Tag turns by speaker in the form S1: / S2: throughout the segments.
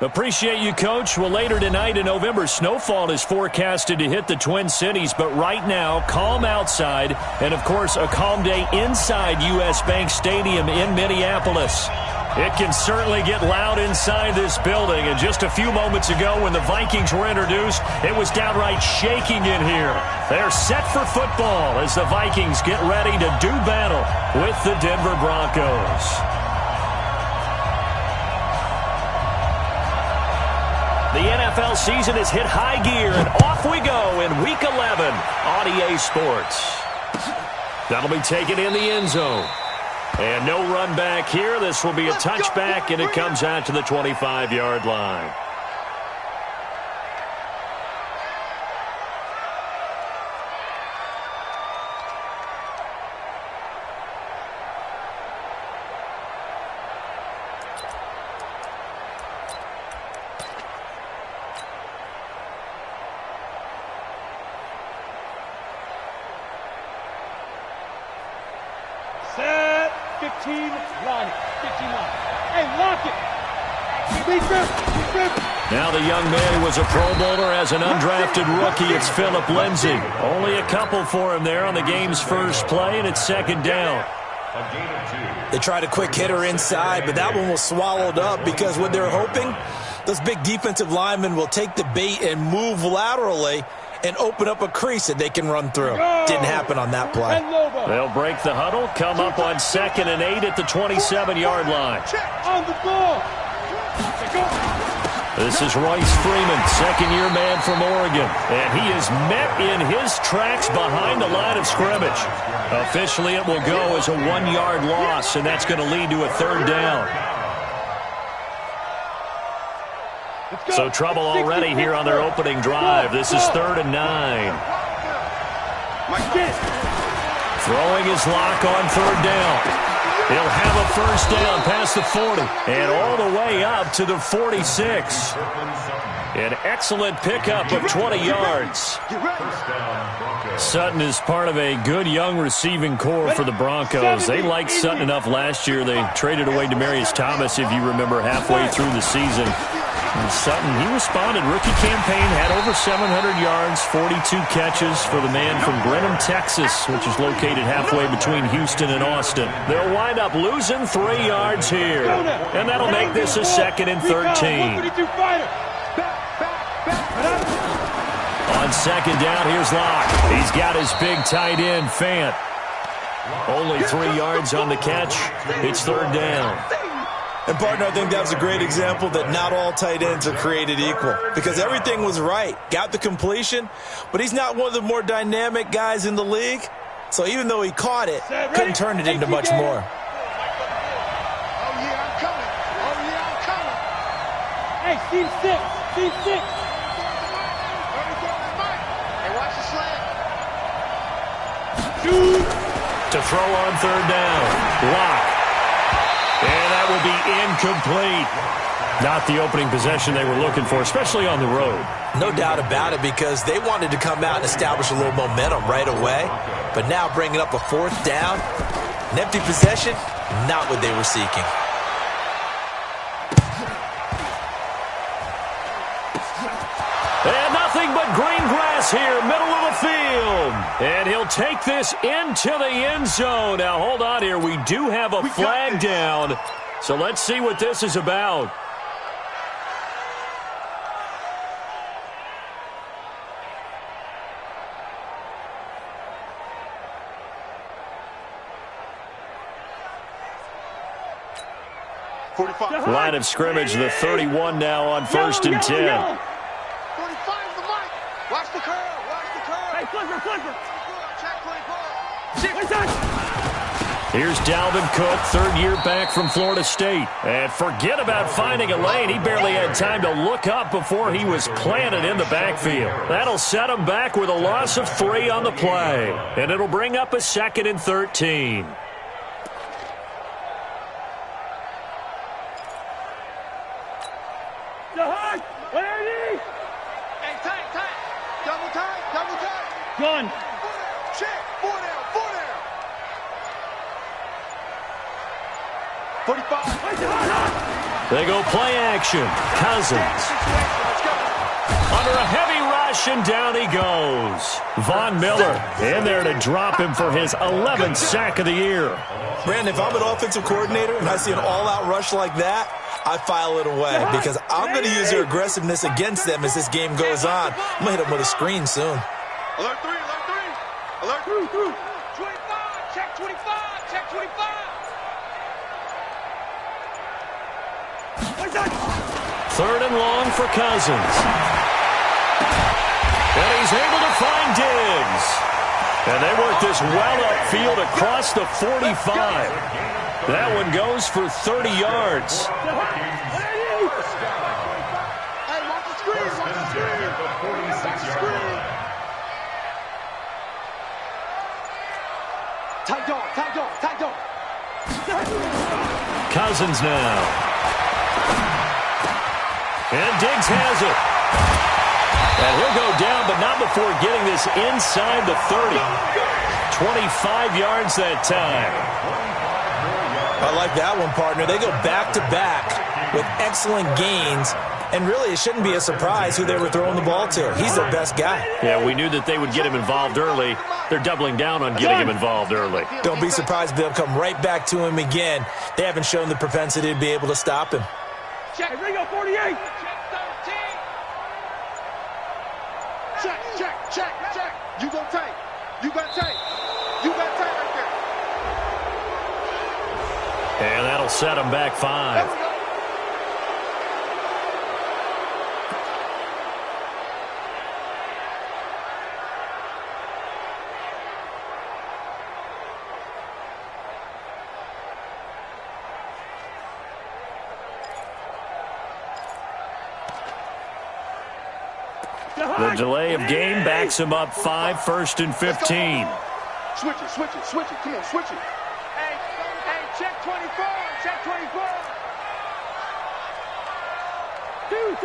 S1: Appreciate you, Coach. Well, later tonight, a November snowfall is forecasted to hit the Twin Cities, but right now, calm outside, and, of course, a calm day inside U.S. Bank Stadium in Minneapolis. It can certainly get loud inside this building, and just a few moments ago when the Vikings were introduced, it was downright shaking in here. They're set for football as the Vikings get ready to do battle with the Denver Broncos. The NFL season has hit high gear, and off we go in Week 11 on EA Sports. That'll be taken in the end zone. And no run back here. This will be a touchback, and it comes out to the 25-yard line. Now the young man who was a Pro Bowler as an undrafted rookie, it's Phillip Lindsay. Only a couple for him there on the game's first play, and it's second down.
S2: They tried a quick hitter inside, but that one was swallowed up because what they're hoping, those big defensive linemen will take the bait and move laterally and open up a crease that they can run through. Didn't happen on that play.
S1: They'll break the huddle, come up on 2nd and 8 at the 27-yard line.
S3: On the ball.
S1: This is Royce Freeman, second-year man from Oregon. And he is met in his tracks behind the line of scrimmage. Officially, it will go as a 1-yard loss, and that's going to lead to a third down. So trouble already here on their opening drive. This is 3rd and 9. Throwing his lock on 3rd down. He'll have a first down past the 40 and all the way up to the 46. An excellent pickup of 20 yards. Sutton is part of a good young receiving core for the Broncos. They liked Sutton enough last year. They traded away Demaryius Thomas, if you remember, halfway through the season. And Sutton, he responded. Rookie campaign, had over 700 yards, 42 catches for the man from Brenham, Texas, which is located halfway between Houston and Austin. They'll wind up losing 3 yards here. And that'll make this a 2nd and 13. On 2nd down, here's Locke. He's got his big tight end, Fant. Only 3 yards on the catch. It's 3rd down.
S2: And, partner, I think that was a great example that not all tight ends are created equal because everything was right. Got the completion, but he's not one of the more dynamic guys in the league. So even though he caught it, couldn't turn it into much more.
S3: Hey, C6. Hey,
S4: watch the slant.
S1: To throw on 3rd down. Locke. And that will be incomplete. Not the opening possession they were looking for, especially on the road.
S2: No doubt about it because they wanted to come out and establish a little momentum right away. But now bringing up a 4th down, an empty possession, not what they were seeking.
S1: And nothing but green grass here, middle of the field. And he'll take this into the end zone. Now, hold on here. We do have a flag down. So let's see what this is about. Line of scrimmage, the 31 now on 1st and 10.
S4: Watch the curl.
S3: Hey, flipper.
S1: Here's Dalvin Cook, 3rd year back from Florida State. And forget about finding a lane. He barely had time to look up before he was planted in the backfield. That'll set him back with a loss of 3 on the play. And it'll bring up a 2nd and 13.
S3: Gun.
S4: Check. 4 down. 45.
S1: They go play action. Cousins. Under a heavy rush, and down he goes. Von Miller in there to drop him for his 11th sack of the year.
S2: Brandon, if I'm an offensive coordinator and I see an all-out rush like that, I file it away because I'm going to use their aggressiveness against them as this game goes on. I'm going to hit them with a screen soon.
S4: Alert 3, alert 3. Alert 3. 25, check 25, check 25.
S1: Third and long for Cousins. And he's able to find Diggs. And they work this well upfield across the 45. That one goes for 30 yards.
S4: Hey, watch the screen, watch the screen. Watch the screen. Tight dog, tight dog, tight dog.
S1: Cousins now. And Diggs has it. And he'll go down, but not before getting this inside the 30. 25 yards that time.
S2: I like that one, partner. They go back-to-back with excellent gains. And really, it shouldn't be a surprise who they were throwing the ball to. He's their best guy.
S1: Yeah, we knew that they would get him involved early. They're doubling down on getting him involved early.
S2: Don't be surprised if they'll come right back to him again. They haven't shown the propensity to be able to stop him.
S3: Check, Ringo 48.
S4: Check 13. Check, check, check, check. You go tight. You got tight. You got tight right there.
S1: And that'll set him back 5. The delay of game backs him up 5, 1st and 15.
S4: Switch it, switch it, switch it. Come on, switch it. Hey, check 24, check 24.
S3: 2.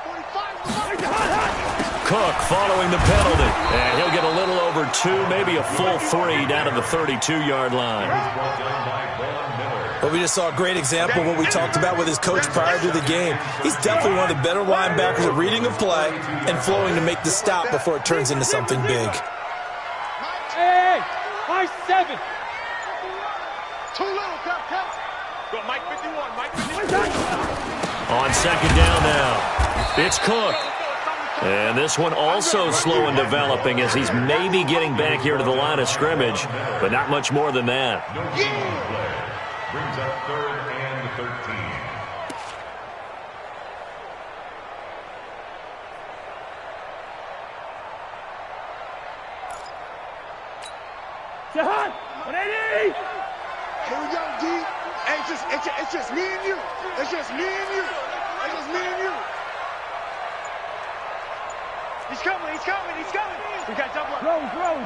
S4: 45.
S1: Cook following the penalty. And he'll get a little over 2, maybe a full 3 down to the 32-yard line.
S2: But we just saw a great example of what we talked about with his coach prior to the game. He's definitely one of the better linebackers at reading a play and flowing to make the stop before it turns into something big.
S3: Hey, my 7.
S4: Too little, count. Go, Mike 51, Mike 51.
S1: On second down now, it's Cook. And this one also slow in developing as he's maybe getting back here to the line of scrimmage, but not much more than that.
S5: Brings up 3rd and 13.
S3: Jahan, 180.
S4: Here we go, D. Hey, it's just me and you. It's just me and you. It's just me and you. He's coming. We got double up.
S3: Rose.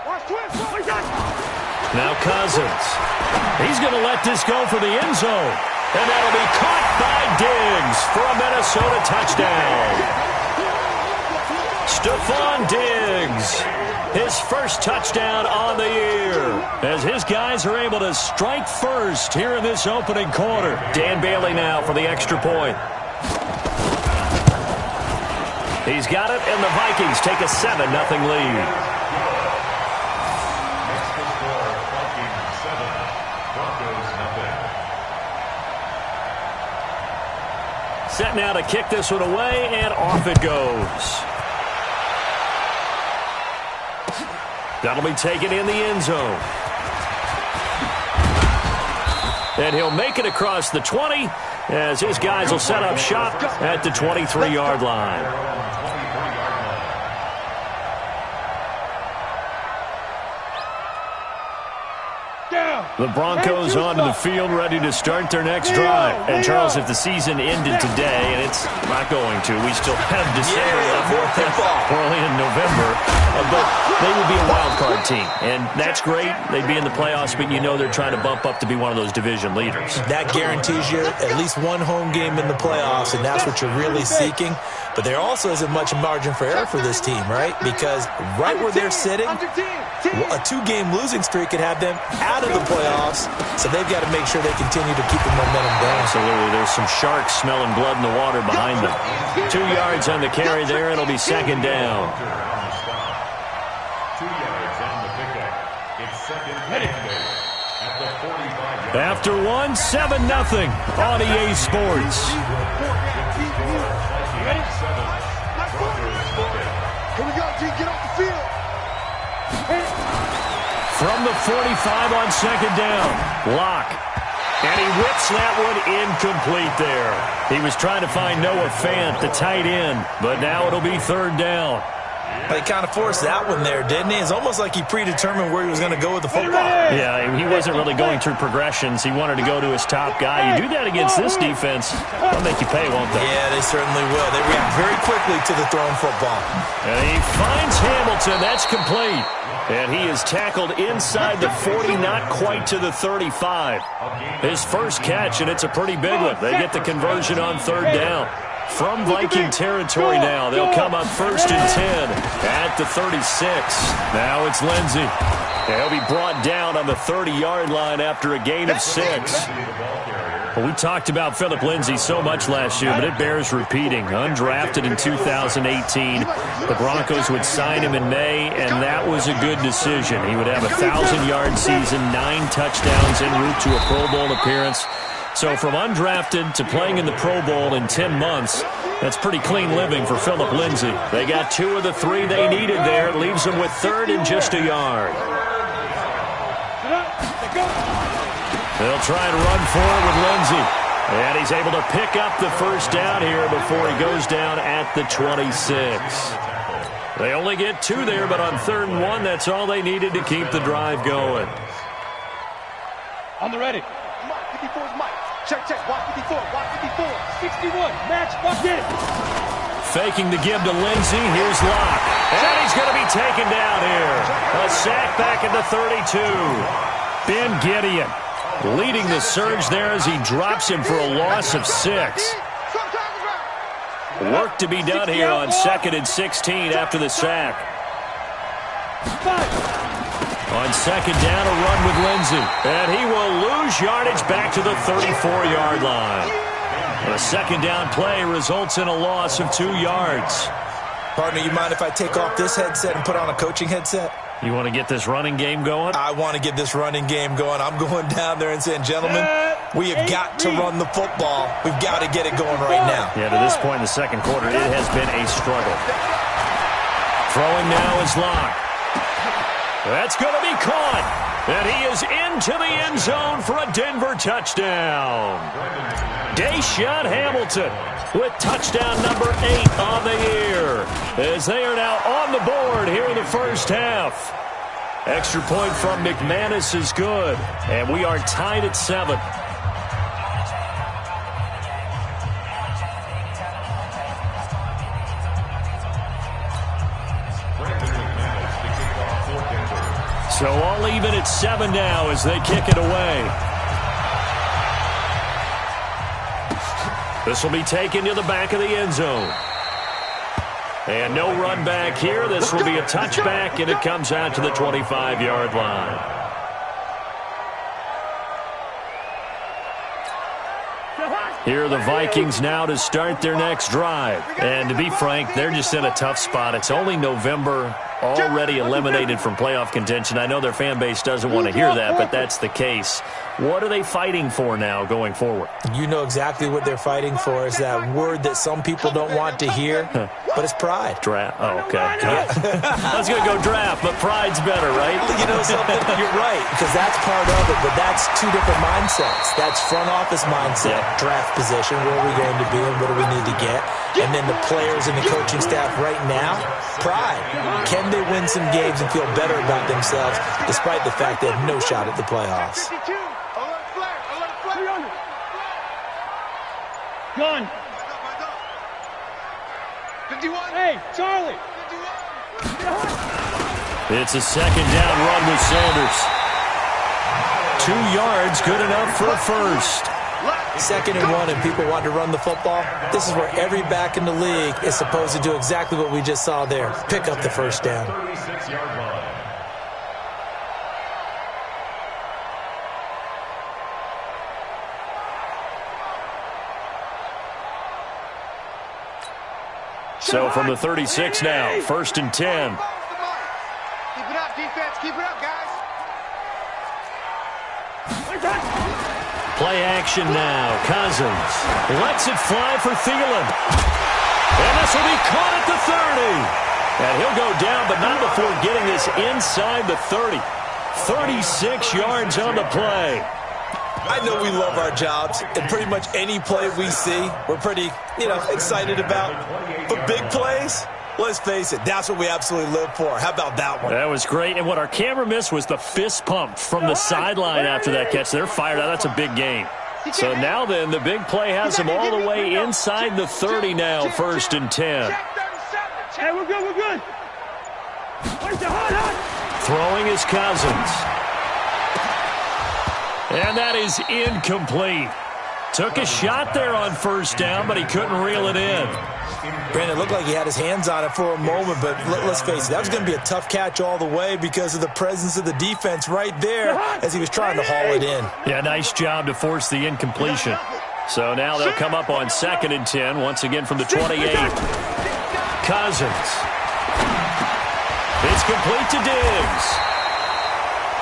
S4: Watch twist.
S1: Now Cousins. He's going to let this go for the end zone. And that'll be caught by Diggs for a Minnesota touchdown. Stephon Diggs, his first touchdown on the year, as his guys are able to strike first here in this opening quarter. Dan Bailey now for the extra point. He's got it, and the Vikings take a 7-0 lead. Set now to kick this one away, and off it goes. That'll be taken in the end zone. And he'll make it across the 20 as his guys will set up shop at the 23-yard line. The Broncos onto the field, ready to start their next drive. And, Charles, if the season ended today, and it's not going to, we still have December left, early in November, but they would be a wild card team. And that's great. They'd be in the playoffs, but you know they're trying to bump up to be one of those division leaders.
S2: That guarantees you at least one home game in the playoffs, and that's what you're really seeking. But there also isn't much margin for error for this team, right? Because right where they're sitting, a 2-game losing streak could have them out of the playoffs playoffs, so they've got to make sure they continue to keep the momentum going.
S1: Absolutely. There's some sharks smelling blood in the water behind them. 2 yards on the carry there. It'll be second down.
S5: 2 yards on the pickup. It's second and 8 at the 45.
S1: After 1, 7-0 on EA Sports.
S4: Here we go, G. Get off the field.
S1: From the 45 on second down. Locke. And he whips that one incomplete there. He was trying to find Noah Fant, the tight end, but now it'll be third down.
S2: He kind of forced that one there, didn't he? It's almost like he predetermined where he was going to go with the football.
S1: Yeah, he wasn't really going through progressions. He wanted to go to his top guy. You do that against this defense, they'll make you pay, won't they?
S2: Yeah, they certainly will. They react very quickly to the thrown football.
S1: And he finds Hamilton. That's complete. And he is tackled inside the 40, not quite to the 35. His first catch, and it's a pretty big one. They get the conversion on third down. From Viking territory now, they'll come up 1st and 10 at the 36. Now it's Lindsey. He'll be brought down on the 30-yard line after a gain of 6. Well, we talked about Phillip Lindsay so much last year, but it bears repeating. Undrafted in 2018, the Broncos would sign him in May, and that was a good decision. He would have a 1,000-yard season, 9 touchdowns en route to a Pro Bowl appearance. So from undrafted to playing in the Pro Bowl in 10 months, that's pretty clean living for Phillip Lindsay. They got 2 of the 3 they needed there. It leaves them with 3rd and just a yard. They'll try to run forward with Lindsay. And he's able to pick up the first down here before he goes down at the 26. They only get 2 there, but on 3rd and 1, that's all they needed to keep the drive going.
S3: On the ready.
S4: Mike, 54 is Mike. Check, check. Watch 54. Watch 54.
S3: 61. Match. Watch it.
S1: Faking the give to Lindsey. Here's Locke. And he's going to be taken down here. A sack back at the 32. Ben Gideon leading the surge there as he drops him for a loss of 6. Work to be done here on 2nd and 16 after the sack. On second down, a run with Lindsey. And he will lose yardage back to the 34-yard line. A second down play results in a loss of 2 yards.
S2: Partner, you mind if I take off this headset and put on a coaching headset?
S1: You want to get this running game going?
S2: I want to get this running game going. I'm going down there and saying, gentlemen, we have got to run the football. We've got to get it going right now.
S1: Yeah, to this point in the second quarter, it has been a struggle. Throwing now is Locke. That's going to be caught. And he is into the end zone for a Denver touchdown. Deshaun Hamilton with touchdown number 8 on the year, as they are now on the board here in the first half. Extra point from McManus is good, and we are tied at 7. So all even at 7 now as they kick it away. This will be taken to the back of the end zone. And no run back here. This will be a touchback, and it comes out to the 25-yard line. Here are the Vikings now to start their next drive. And to be frank, they're just in a tough spot. It's only November, already eliminated from playoff contention. I know their fan base doesn't want to hear that, but that's the case. What are they fighting for now going forward?
S2: You know exactly what they're fighting for. Is that word that some people don't want to hear, but it's pride.
S1: Draft. Oh, okay. I was going to go draft, but pride's better, right?
S2: You know something? You're right, because that's part of it, but that's 2 different mindsets. That's front office mindset, draft position, where are we going to be and what do we need to get? And then the players and the coaching staff right now, pride. Can they win some games and feel better about themselves despite the fact they have no shot at the playoffs?
S3: Gun. 51. Hey, Charlie.
S1: It's a second down run with Sanders. 2 yards, good enough for a first.
S2: 2nd and 1, and people want to run the football. This is where every back in the league is supposed to do exactly what we just saw there. Pick up the first down.
S5: 36-yard line.
S1: So from the 36 now, 1st and 10.
S4: Keep it up, defense. Keep it up, guys.
S1: Play action now. Cousins lets it fly for Thielen. And this will be caught at the 30. And he'll go down, but not before getting this inside the 30. 36 yards on the play.
S2: I know we love our jobs, and pretty much any play we see, we're pretty, excited about. But big plays, let's face it, that's what we absolutely live for. How about that one?
S1: That was great. And what our camera missed was the fist pump from the sideline after that catch. They're fired out. That's a big game. So now then, the big play has them all the way inside the 30 now, 1st and 10.
S3: Hey, we're good, we're good.
S1: Throwing is Cousins. And that is incomplete. Took a shot there on 1st down, but he couldn't reel it in.
S2: Brandon, it looked like he had his hands on it for a moment, but let's face it, that was going to be a tough catch all the way because of the presence of the defense right there as he was trying to haul it in.
S1: Yeah, nice job to force the incompletion. So now they'll come up on 2nd and 10, once again from the 28. Cousins. It's complete to Diggs.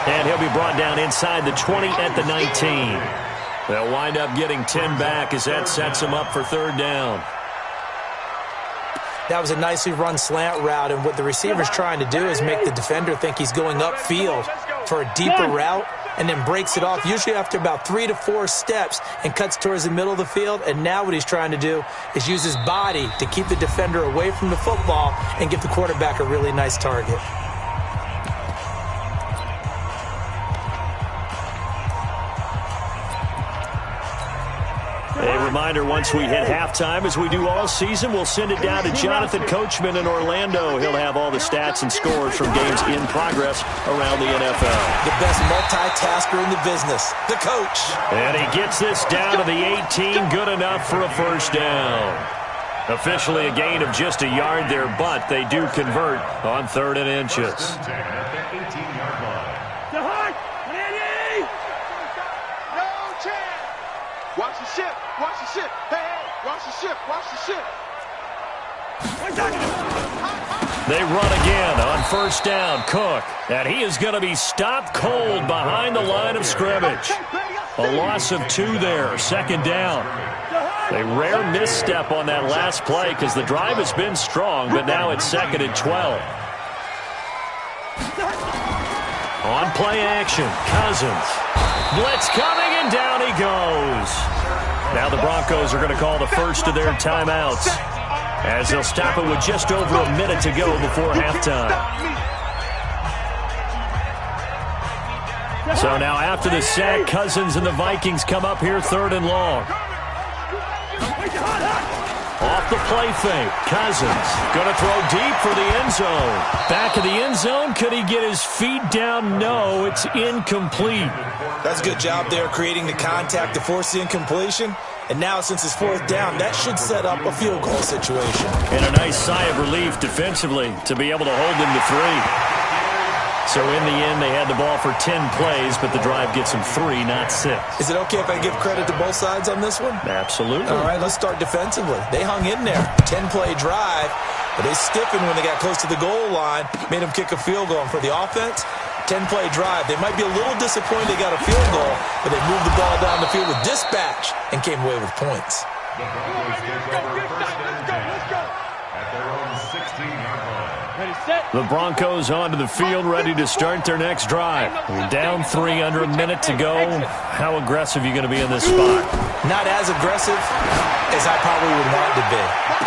S1: And he'll be brought down inside the 20 at the 19. They'll wind up getting 10 back as that sets them up for 3rd down.
S6: That was a nicely run slant route, and what the receiver's trying to do is make the defender think he's going upfield for a deeper route and then breaks it off, usually after about 3 to 4 steps, and cuts towards the middle of the field. And now what he's trying to do is use his body to keep the defender away from the football and give the quarterback a really nice target.
S1: A reminder, once we hit halftime, as we do all season, we'll send it down to Jonathan Coachman in Orlando. He'll have all the stats and scores from games in progress around the NFL.
S2: The best multitasker in the business, the coach.
S1: And he gets this down to the 18, good enough for a 1st down. Officially a gain of just a yard there, but they do convert on 3rd and inches.
S4: Watch the ship. Watch the ship. Hey, watch the ship. Watch the ship.
S1: They run again on 1st down. Cook. And he is going to be stopped cold behind the line of scrimmage. A loss of 2 there. 2nd down. A rare misstep on that last play because the drive has been strong, but now it's 2nd and 12. On play action, Cousins. Blitz coming, and down he goes. Now the Broncos are going to call the first of their timeouts as they'll stop it with just over a minute to go before halftime. So now after the sack, Cousins and the Vikings come up here 3rd and long. Off the play fake, Cousins going to throw deep for the end zone. Back of the end zone, could he get his feet down? No, it's incomplete.
S2: That's a good job there creating the contact to force the incompletion. And now since it's 4th down, that should set up a field goal situation.
S1: And a nice sigh of relief defensively to be able to hold them to 3. So in the end, they had the ball for 10 plays, but the drive gets them 3, not 6.
S2: Is it okay if I give credit to both sides on this one?
S1: Absolutely.
S2: All right, let's start defensively. They hung in there. 10-play drive, but they stiffened when they got close to the goal line, made them kick a field goal. And for the offense, 10-play drive. They might be a little disappointed they got a field goal, but they moved the ball down the field with dispatch and came away with points.
S5: The Broncos take over 1st and 10 at their own 16-yard line.
S1: The Broncos onto the field, ready to start their next drive. Down 3, under a minute to go. How aggressive are you going to be in this spot?
S2: Not as aggressive as I probably would want to be.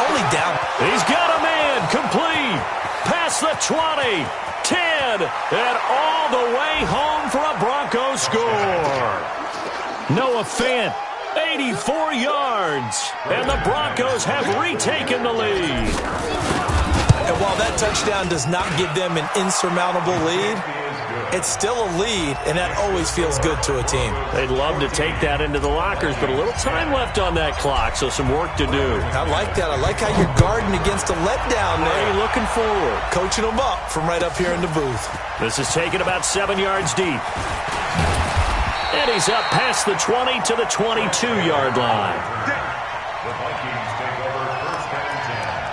S2: Only down.
S1: He's got a man, complete. Past the 20, 10, and all the way home for a Broncos score. Noah Fant, 84 yards, and the Broncos have retaken the lead.
S2: And while that touchdown does not give them an insurmountable lead, it's still a lead, and that always feels good to a team.
S1: They'd love to take that into the lockers, but a little time left on that clock, so some work to do.
S2: I like that. I like how you're guarding against a letdown there.
S1: Hey, looking forward.
S2: Coaching them up from right up here in the booth.
S1: This is taken about 7 yards deep. And he's up past the 20 to the 22-yard line.
S5: The Vikings take over 1st and 10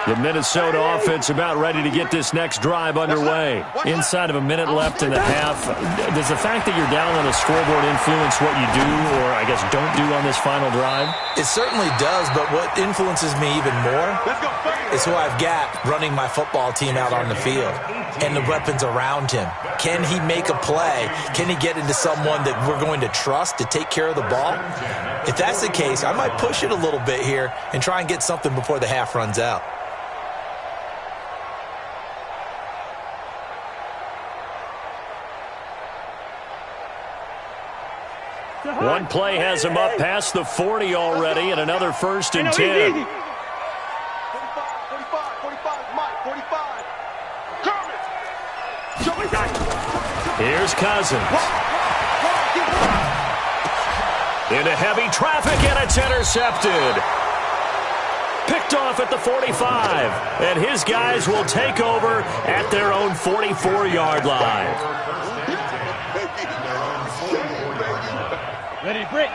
S1: The Minnesota offense about ready to get this next drive underway. Inside of a minute left in the half. Does the fact that you're down on the scoreboard influence what you do, or I guess don't do on this final drive?
S6: It certainly does, but what influences me even more is who I've got running my football team out on the field and the weapons around him. Can he make a play? Can he get into someone that we're going to trust to take care of the ball? If that's the case, I might push it a little bit here and try and get something before the half runs out.
S1: One play has him up past the 40 already, and another 1st and 10.
S4: 45, 45, Mike, 45. Kermit.
S1: Here's Cousins. Into heavy traffic, and it's intercepted. Picked off at the 45, and his guys will take over at their own 44-yard line.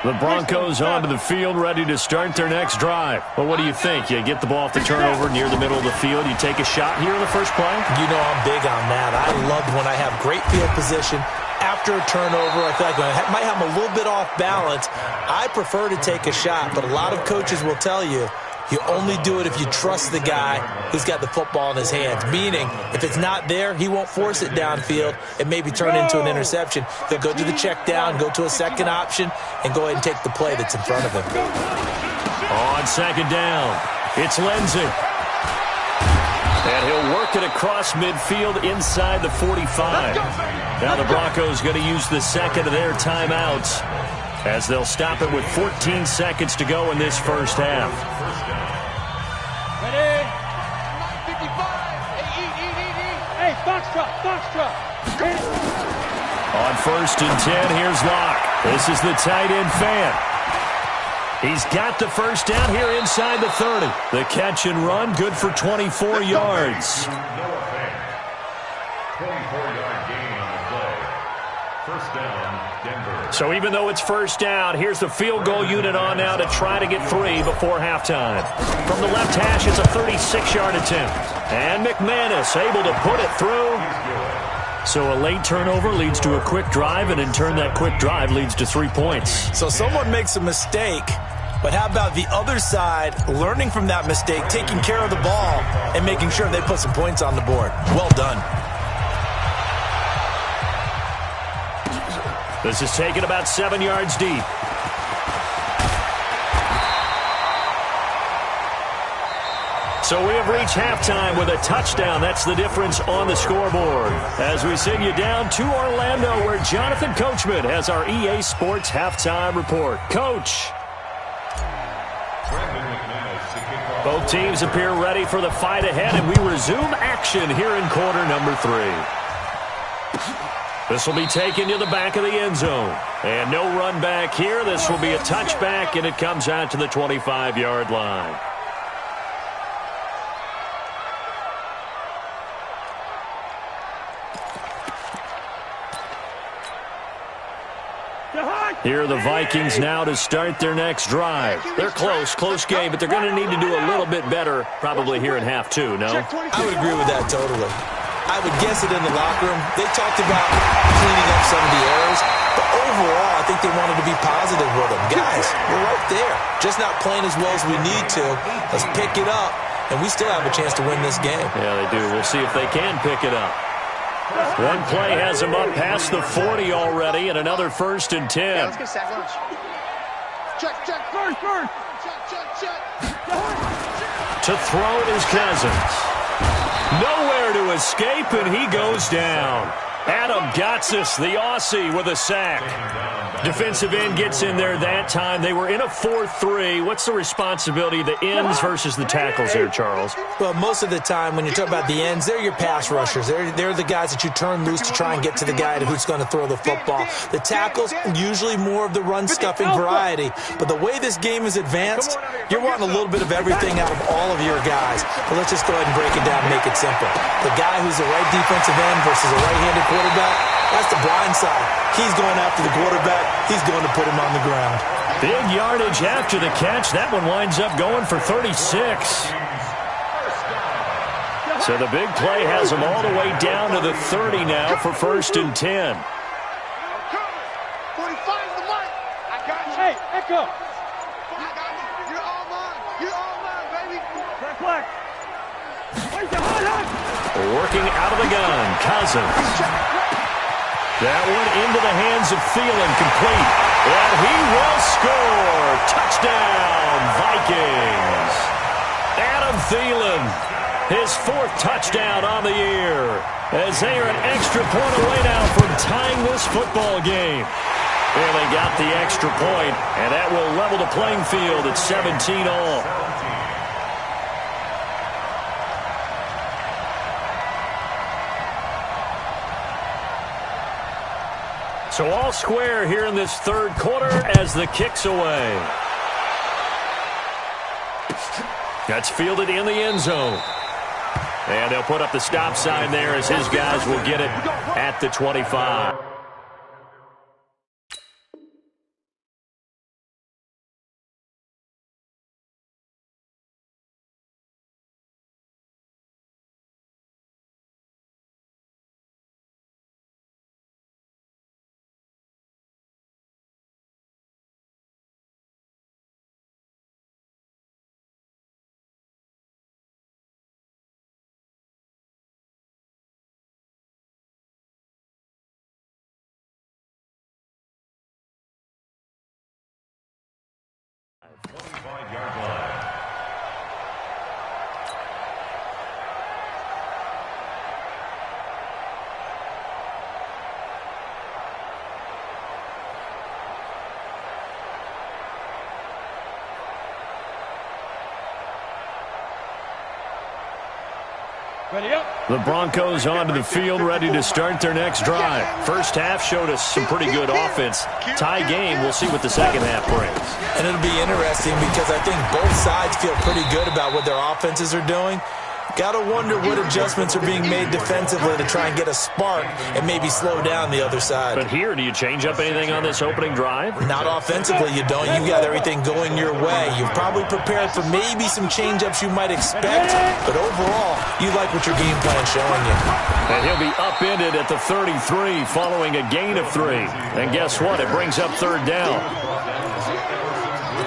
S1: The Broncos onto the field, ready to start their next drive. Well, what do you think? You get the ball off the turnover near the middle of the field. You take a shot here in the first play?
S6: You know I'm big on that. I love when I have great field position. After a turnover, I feel like I might have a little bit off balance. I prefer to take a shot, but a lot of coaches will tell you, you only do it if you trust the guy who's got the football in his hands. Meaning, if it's not there, he won't force it downfield and maybe turn into an interception. He'll go to the check down, go to a second option, and go ahead and take the play that's in front of him.
S1: On second down, it's Lindsey. And he'll work it across midfield inside the 45. Now the Broncos going to use the second of their timeouts as they'll stop it with 14 seconds to go in this first half.
S3: Ready? 55. Hey, Foxtrot.
S1: On 1st and 10, here's Locke. This is the tight end fan. He's got the first down here inside the 30. The catch and run, good for 24 yards.
S5: 24-yard gain on the play. First down, Denver.
S1: So even though it's first down, here's the field goal unit on now to try to get 3 before halftime. From the left hash, it's a 36-yard attempt. And McManus able to put it through. So a late turnover leads to a quick drive, and in turn that quick drive leads to 3 points.
S6: So someone makes a mistake, but how about the other side learning from that mistake, taking care of the ball, and making sure they put some points on the board? Well done.
S1: This is taken about 7 yards deep. So we have reached halftime with a touchdown. That's the difference on the scoreboard. As we send you down to Orlando, where Jonathan Coachman has our EA Sports halftime report. Coach. Both teams appear ready for the fight ahead, and we resume action here in quarter number 3. This will be taken to the back of the end zone. And no run back here. This will be a touchback, and it comes out to the 25-yard line. Here are the Vikings now to start their next drive. They're close game, but they're going to need to do a little bit better probably here in half 2, no?
S6: I would agree with that totally. I would guess it in the locker room. They talked about cleaning up some of the errors, but overall, I think they wanted to be positive with them. Guys, we're right there. Just not playing as well as we need to. Let's pick it up, and we still have a chance to win this game.
S1: Yeah, they do. We'll see if they can pick it up. One play has him up past the 40 already, and another 1st and 10.
S4: Yeah, let's get sack lunch. Check. First. Check.
S1: To throw is Cousins. Nowhere to escape, and he goes down. Adam Gotsis, the Aussie, with a sack. Defensive end gets in there that time. They were in a 4-3. What's the responsibility of the ends versus the tackles there, Charles?
S6: Well, most of the time when you talk about the ends, they're your pass rushers. They're the guys that you turn loose to try and get to the guy who's going to throw the football. The tackles, usually more of the run-stuffing variety. But the way this game is advanced, you're wanting a little bit of everything out of all of your guys. But let's just go ahead and break it down and make it simple. The guy who's the right defensive end versus a right-handed quarterback, that's the blind side. He's going after the quarterback. He's going to put him on the ground.
S1: Big yardage after the catch. That one winds up going for 36. So the big play has them all the way down to the 30 now for 1st and 10.
S4: 45 the mic. I got you.
S3: Hey, Echo.
S4: I got you. You're all mine. You're all mine, baby.
S3: Red flag. Where's the hot hunt?
S1: Working out of the gun, Cousins. That one into the hands of Thielen, complete. And he will score. Touchdown, Vikings. Adam Thielen, his 4th touchdown on the year, as they are an extra point away now from tying this football game. And they got the extra point, and that will level the playing field at 17 all. So all square here in this 3rd quarter as the kick's away. That's fielded in the end zone. And they'll put up the stop sign there as his guys will get it at the 25.
S3: Ready up.
S1: The Broncos onto the field, ready to start their next drive. First half showed us some pretty good offense. Tie game, we'll see what the second half brings.
S6: And it'll be interesting because I think both sides feel pretty good about what their offenses are doing. Got to wonder what adjustments are being made defensively to try and get a spark and maybe slow down the other side.
S1: But here, do you change up anything on this opening drive?
S6: Not offensively, you don't. You got everything going your way. You've probably prepared for maybe some change-ups you might expect, but overall, you like what your game plan's showing you.
S1: And he'll be upended at the 33 following a gain of 3. And guess what? It brings up 3rd down.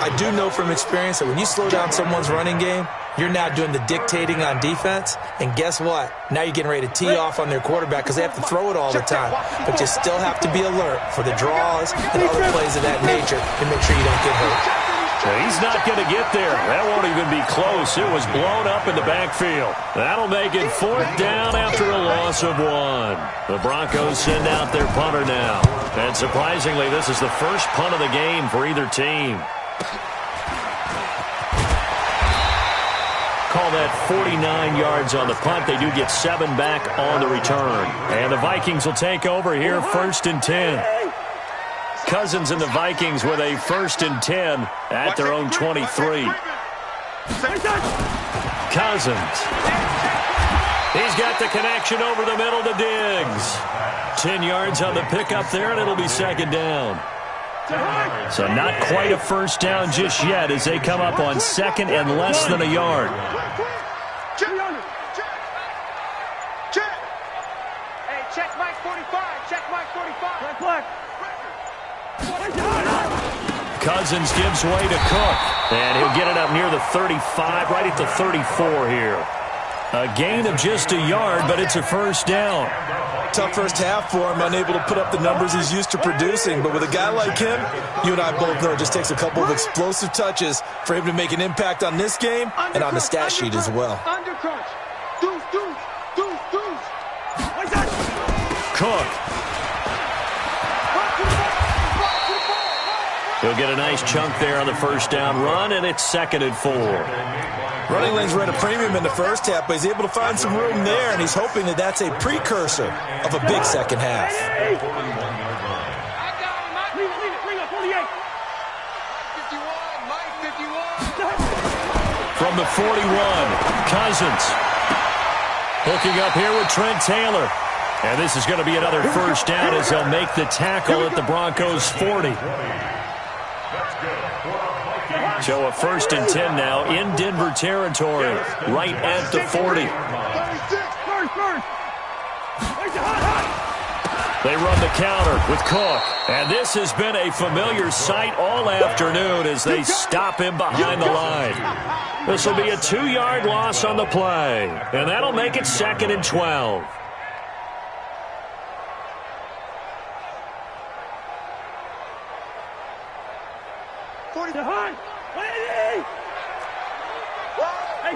S6: I do know from experience that when you slow down someone's running game, you're now doing the dictating on defense, and guess what? Now you're getting ready to tee off on their quarterback because they have to throw it all the time. But you still have to be alert for the draws and other plays of that nature to make sure you don't get hurt.
S1: He's not going to get there. That won't even be close. It was blown up in the backfield. That'll make it 4th down after a loss of 1. The Broncos send out their punter now. And surprisingly, this is the first punt of the game for either team. Call that 49 yards on the punt. They do get 7 back on the return. And the Vikings will take over here, 1st and 10. Cousins and the Vikings with a 1st and 10 at their own 23. Cousins. He's got the connection over the middle to Diggs. 10 yards on the pickup there, and it'll be 2nd down. So not quite a 1st down just yet as they come up on 2nd and less than a yard.
S3: Hey, check Mike 45. Check Mike 45. Red flag.
S1: Cousins gives way to Cook. And he'll get it up near the 35, right at the 34 here. A gain of just a yard, but it's a 1st down.
S2: Tough first half for him, unable to put up the numbers he's used to producing. But with a guy like him, you and I both know it just takes a couple of explosive touches for him to make an impact on this game and on the stat sheet as well.
S3: Undercrunch. Deuce, deuce, deuce, deuce.
S1: Cook. He'll get a nice chunk there on the 1st down run, and it's 2nd and 4.
S2: Running lanes were at a premium in the first half, but he's able to find some room there, and he's hoping that that's a precursor of a big second half.
S3: I got him, Mike. Leave it, bring up 48. 51, Mike 51.
S1: From the 41, Cousins. Hooking up here with Trent Taylor. And this is going to be another 1st down as they'll make the tackle at the Broncos' 40. So a 1st and 10 now in Denver territory, right at the 40. They run the counter with Cook. And this has been a familiar sight all afternoon as they stop him behind the line. This will be a 2-yard loss on the play. And that'll make it 2nd and 12.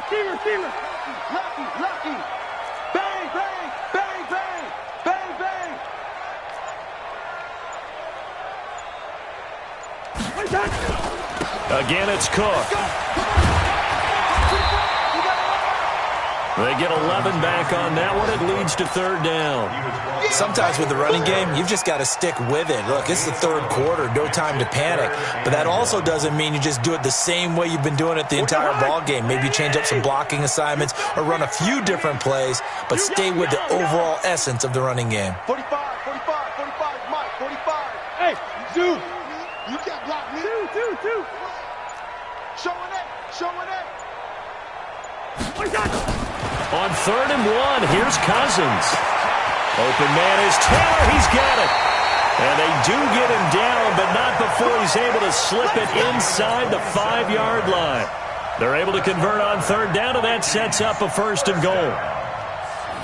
S3: Hey, receiver. Lucky. Bang, bang, bang, bang. Bang, bang.
S1: Again, it's Cook. They get 11 back on that one. It leads to 3rd down.
S2: Sometimes with the running game, you've just got to stick with it. Look, it's the 3rd quarter, no time to panic. But that also doesn't mean you just do it the same way you've been doing it the entire ball game. Maybe change up some blocking assignments or run a few different plays, but stay with the overall essence of the running game.
S4: 45, Mike, 45.
S3: Hey, Zoo.
S4: You can't block me.
S3: Two.
S4: Showing it.
S1: On 3rd and 1, here's Cousins. Open man is Taylor. He's got it. And they do get him down, but not before he's able to slip it inside the 5-yard line. They're able to convert on 3rd down, and that sets up a 1st and goal.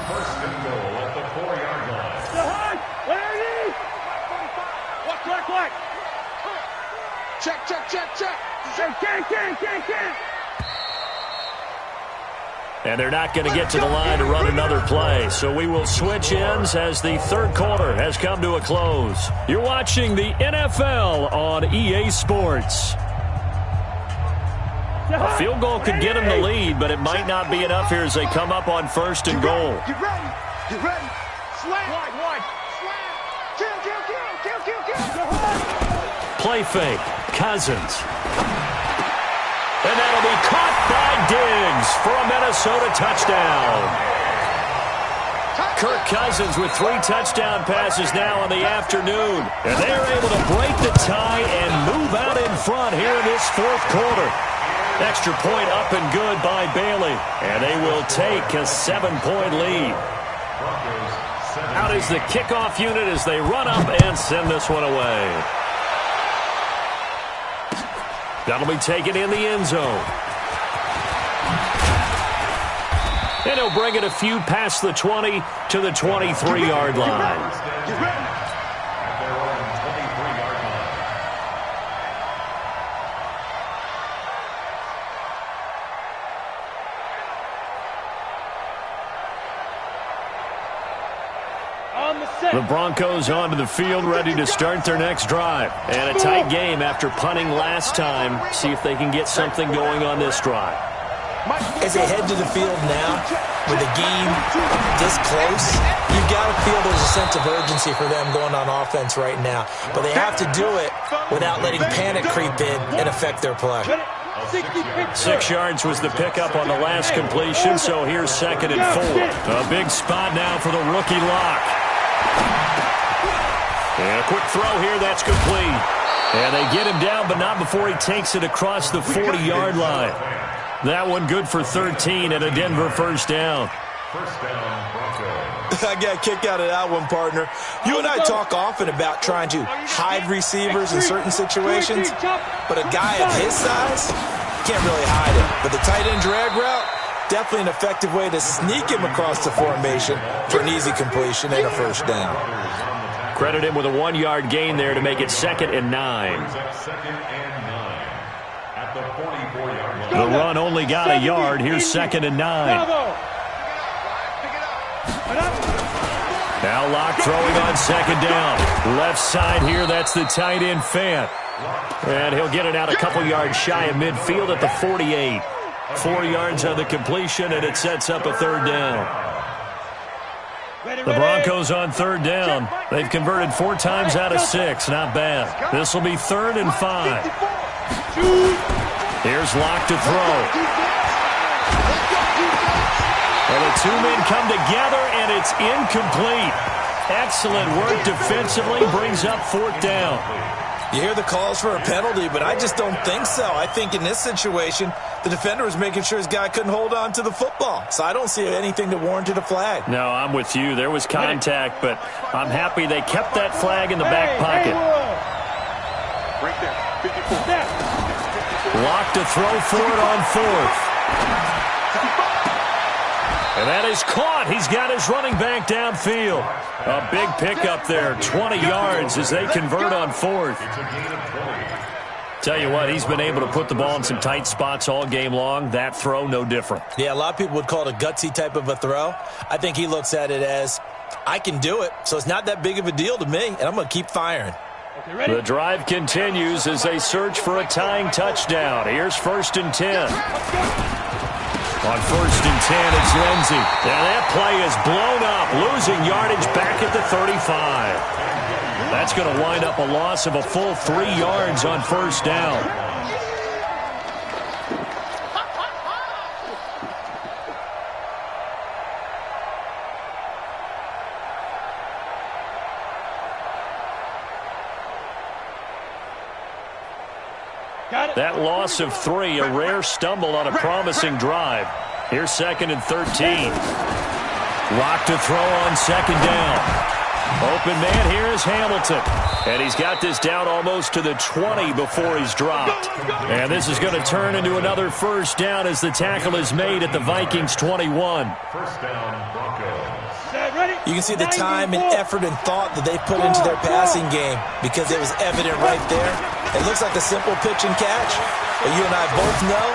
S5: 1st and goal at the 4-yard line.
S3: Where is he? What?
S4: Check.
S3: Can't.
S1: And they're not going to get to the line to run another play. So we will switch ends as the 3rd quarter has come to a close. You're watching the NFL on EA Sports. A field goal could get them the lead, but it might not be enough here as they come up on 1st and goal.
S4: Get ready. Slam. One. Kill.
S1: Play fake. Cousins. And that'll be caught by Diggs for a Minnesota touchdown. Kirk Cousins with 3 touchdown passes now in the afternoon. And they're able to break the tie and move out in front here in this 4th quarter. Extra point up and good by Bailey. And they will take a 7-point lead. Out is the kickoff unit as they run up and send this one away. That'll be taken in the end zone. And he'll bring it a few past the 20 to the 23-yard line.
S4: Get ready.
S5: At their own 23-yard line.
S1: The Broncos onto the field, ready to start their next drive. And a tight game after punting last time. See if they can get something going on this drive.
S2: As they head to the field now, with the game this close, you've got to feel there's a sense of urgency for them going on offense right now. But they have to do it without letting panic creep in and affect their play.
S1: 6 yards was the pickup on the last completion, so here's 2nd and 4. A big spot now for the rookie Lock. And a quick throw here, that's complete. And they get him down, but not before he takes it across the 40-yard line. That one good for 13 and a Denver 1st down.
S5: First down, Broncos.
S2: I got a kick out of that one, partner. You and I talk often about trying to hide receivers in certain situations, but a guy of his size can't really hide him. But the tight end drag route, definitely an effective way to sneak him across the formation for an easy completion and a 1st down.
S1: Credit him with a 1-yard gain there to make it 2nd and 9.
S5: At the 44-yard line.
S1: The run only got a yard. Here's 2nd and 9. Now Lock throwing on 2nd down. Left side here, that's the tight end Fant. And he'll get it out a couple yards shy of midfield at the 48. 4 yards on the completion, and it sets up a 3rd down. The Broncos on 3rd down. They've converted 4 times out of 6. Not bad. This will be 3rd and 5. Here's Lock to throw. And the 2 men come together, and it's incomplete. Excellent work defensively. Brings up 4th down.
S2: You hear the calls for a penalty, but I just don't think so. I think in this situation, the defender was making sure his guy couldn't hold on to the football. So I don't see anything that warranted a flag.
S1: No, I'm with you. There was contact, but I'm happy they kept that flag in the back pocket.
S4: Right there. 54.
S1: Lock to throw for it on fourth. And that is caught. He's got his running back downfield. A big pickup there, 20 yards as they convert on fourth. Tell you what, he's been able to put the ball in some tight spots all game long. That throw, no different.
S2: Yeah, a lot of people would call it a gutsy type of a throw. I think he looks at it as, I can do it, so it's not that big of a deal to me, and I'm going to keep firing.
S1: The drive continues as they search for a tying touchdown. Here's 1st and 10. On 1st and 10, it's Lindsey. And that play is blown up, losing yardage back at the 35. That's going to wind up a loss of a full 3 yards on 1st down. That loss of 3, a rare stumble on a promising drive. Here's 2nd and 13. Lock to throw on 2nd down. Open man here is Hamilton. And he's got this down almost to the 20 before he's dropped. And this is going to turn into another 1st down as the tackle is made at the Vikings 21.
S5: 1st down, Broncos.
S2: You can see the time and effort and thought that they put into their passing game because it was evident right there. It looks like a simple pitch and catch, but you and I both know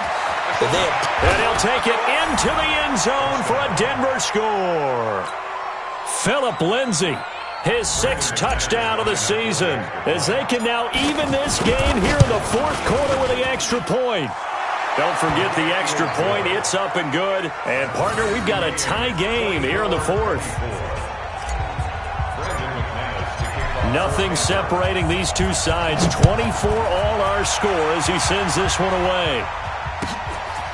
S2: that they have...
S1: And he'll take it into the end zone for a Denver score. Philip Lindsay, his 6th touchdown of the season, as they can now even this game here in the 4th quarter with the extra point. Don't forget the extra point. It's up and good. And, partner, we've got a tie game here in the 4th. Nothing separating these two sides. 24 all our score as he sends this one away.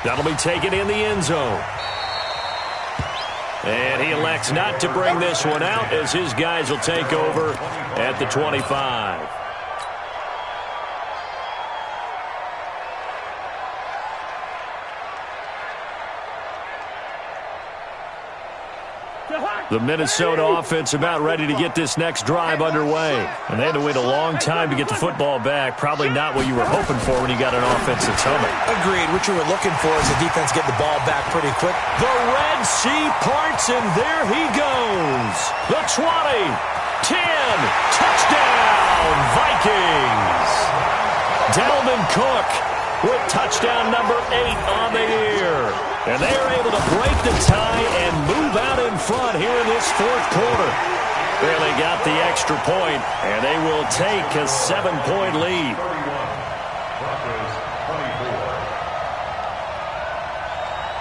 S1: That'll be taken in the end zone. And he elects not to bring this one out as his guys will take over at the 25. The Minnesota offense about ready to get this next drive underway. And they had to wait a long time to get the football back. Probably not what you were hoping for when you got an offense that's humming.
S2: Agreed. What you were looking for is the defense get the ball back pretty quick.
S1: The Red Sea parts, and there he goes. The 20, 10, touchdown, Vikings. Dalvin Cook with touchdown number 8 on the year. And they are able to break the tie and move out in front here in this 4th quarter. Barely got the extra point, and they will take a 7-point lead.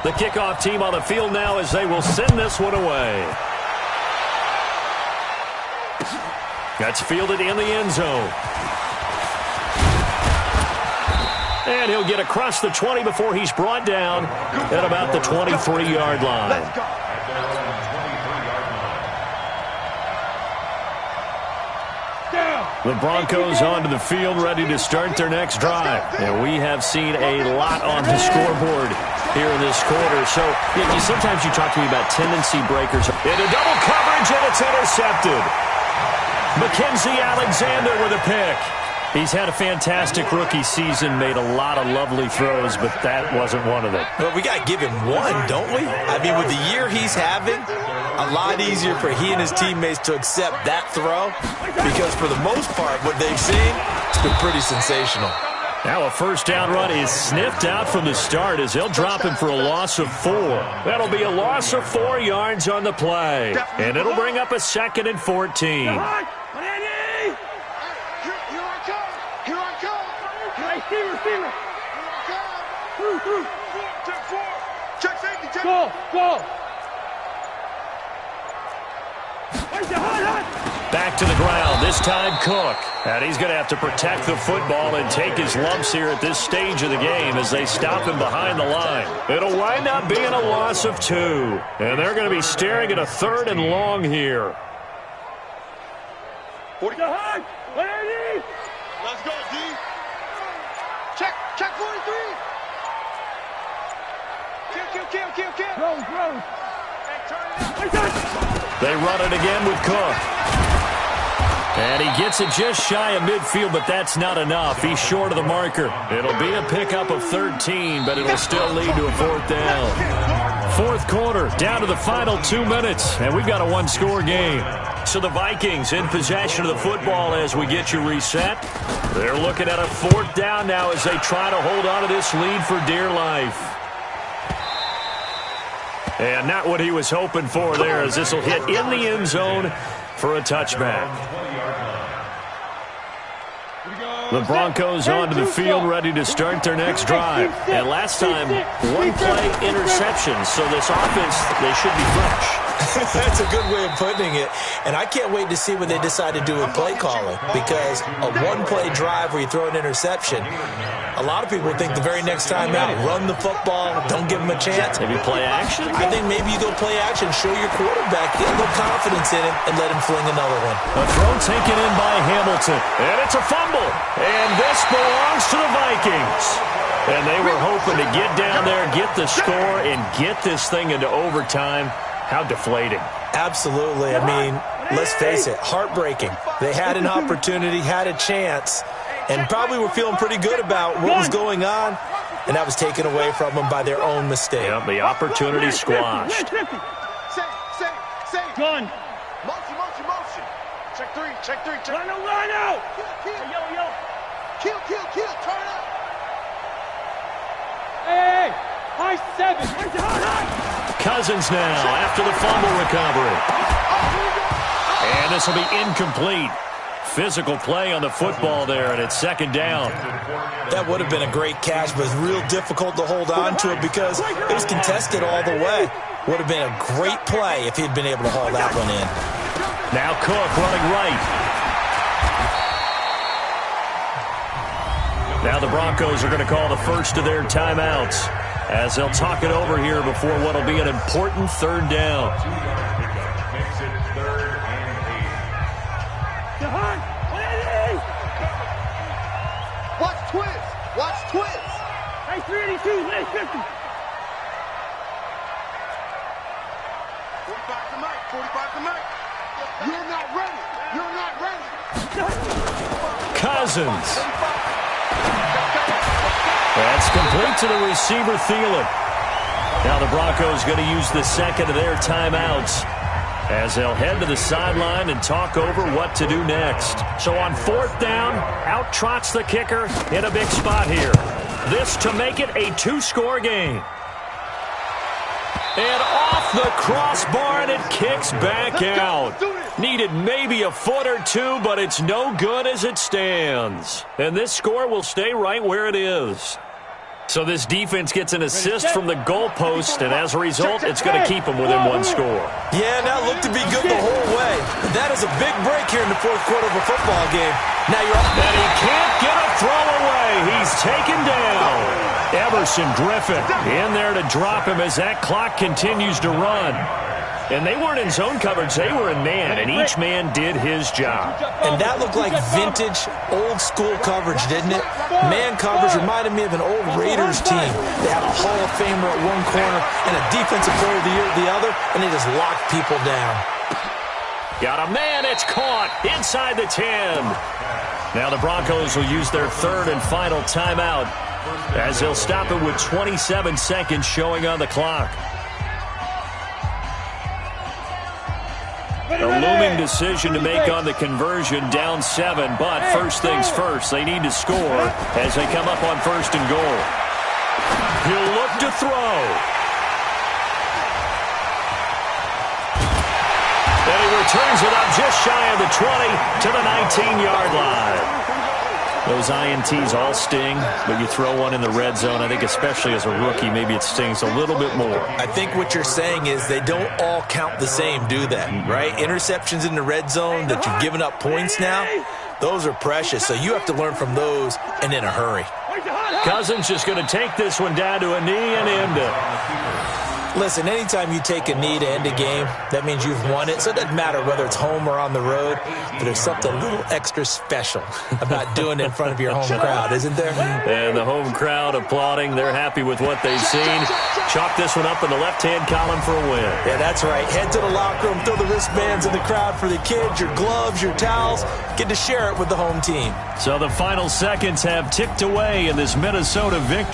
S1: The kickoff team on the field now as they will send this one away. That's fielded in the end zone. And he'll get across the 20 before he's brought down at about the 23-yard line. The Broncos onto the field ready to start their next drive. And we have seen a lot on the scoreboard here in this quarter. So sometimes you talk to me about tendency breakers. Into double coverage, and it's intercepted. Mackenzie Alexander with a pick. He's had a fantastic rookie season, made a lot of lovely throws, but that wasn't one of them.
S2: Well, we got to give him one, don't we? I mean, with the year he's having, a lot easier for he and his teammates to accept that throw because for the most part, what they've seen, it's been pretty sensational.
S1: Now a 1st down run is sniffed out from the start as they'll drop him for a loss of 4. That'll be a loss of 4 yards on the play, and it'll bring up a 2nd and 14.
S4: Check safety, check.
S3: Go.
S1: Back to the ground, this time Cook. And he's going to have to protect the football and take his lumps here at this stage of the game as they stop him behind the line. It'll wind up being a loss of 2. And they're going to be staring at a 3rd and long here.
S4: 40. Let's go, D. Check 43. Kill. Rose.
S1: They run it again with Cook. And he gets it just shy of midfield, but that's not enough. He's short of the marker. It'll be a pickup of 13, but it'll still lead to a fourth down. Fourth quarter, down to the final 2 minutes, and we've got a one-score game. So the Vikings in possession of the football as we get you reset. They're looking at a fourth down now as they try to hold on to this lead for dear life. And not what he was hoping for there, as this will hit in the end zone for a touchback. The Broncos onto the field, ready to start their next drive. And last time, one-play interception, so this offense, they should be fresh.
S6: That's a good way of putting it. And I can't wait to see what they decide to do with play calling, because a one-play drive where you throw an interception, a lot of people think the very next time out, run the football, don't give them a chance.
S1: Maybe play action?
S6: I think maybe you go play action, show your quarterback, get a little confidence in him, and let him fling another one.
S1: A throw taken in by Hamilton, and it's a fumble. And this belongs to the Vikings. And they were hoping to get down there, get the score, and get this thing into overtime. How deflating.
S6: Absolutely. I mean, let's face it, heartbreaking. They had an opportunity, had a chance, and probably were feeling pretty good about what was going on, and that was taken away from them by their own mistake.
S1: Yep, the opportunity squashed.
S4: Say.
S3: Gun.
S4: Motion. Check three.
S3: Line out.
S4: Kill. Turn up.
S3: Hey. High 7.
S1: Cousins now after the fumble recovery. And this will be incomplete. Physical play on the football there, and it's second down.
S6: That would have been a great catch, but it's real difficult to hold on to it because it was contested all the way. Would have been a great play if he'd been able to haul that one in.
S1: Now Cook running right. Now the Broncos are going to call the first of their timeouts as they'll talk it over here before what will be an important third down.
S5: Makes it 3rd and 8.
S4: Watch twist.
S3: Hey, 382, late 50.
S4: 45 to Mike. You're not ready.
S1: Cousins. That's complete to the receiver, Thielen. Now the Broncos going to use the second of their timeouts as they'll head to the sideline and talk over what to do next. So on fourth down, out trots the kicker in a big spot here. This to make it a 2-score game. And off the crossbar, and it kicks back out. Needed maybe a foot or two, but it's no good as it stands. And this score will stay right where it is. So this defense gets an assist from the goalpost, and as a result, it's going to keep them within one score.
S6: Yeah, and that looked to be good the whole way. That is a big break here in the fourth quarter of a football game. Now you're up.
S1: And he can't get a throw away. He's taken down. Everson Griffin in there to drop him as that clock continues to run. And they weren't in zone coverage. They were in man, and each man did his job.
S6: And that looked like vintage, old-school coverage, didn't it? Man coverage reminded me of an old Raiders team. They had a Hall of Famer at one corner and a Defensive Player of the Year at the other, and they just locked people down.
S1: Got a man. It's caught inside the 10. Now the Broncos will use their third and final timeout as they'll stop it with 27 seconds showing on the clock. A looming decision to make on the conversion, down 7, but first things first, they need to score as they come up on first and goal. He'll look to throw. And he returns it up just shy of the 20 to the 19-yard line. Those INTs all sting, but you throw one in the red zone, I think especially as a rookie, maybe it stings a little bit more.
S6: I think what you're saying is they don't all count the same, do they? Right? Interceptions in the red zone that you've given up points now, those are precious. So you have to learn from those and in a hurry.
S1: Cousins just going to take this one down to a knee and end it.
S6: Listen, anytime you take a knee to end a game, that means you've won it. So it doesn't matter whether it's home or on the road, but there's something a little extra special about doing it in front of your home crowd, isn't there?
S1: And the home crowd applauding. They're happy with what they've seen. Chalk this one up in the left-hand column for a win.
S6: Yeah, that's right. Head to the locker room, throw the wristbands in the crowd for the kids, your gloves, your towels. Get to share it with the home team.
S1: So the final seconds have ticked away in this Minnesota victory.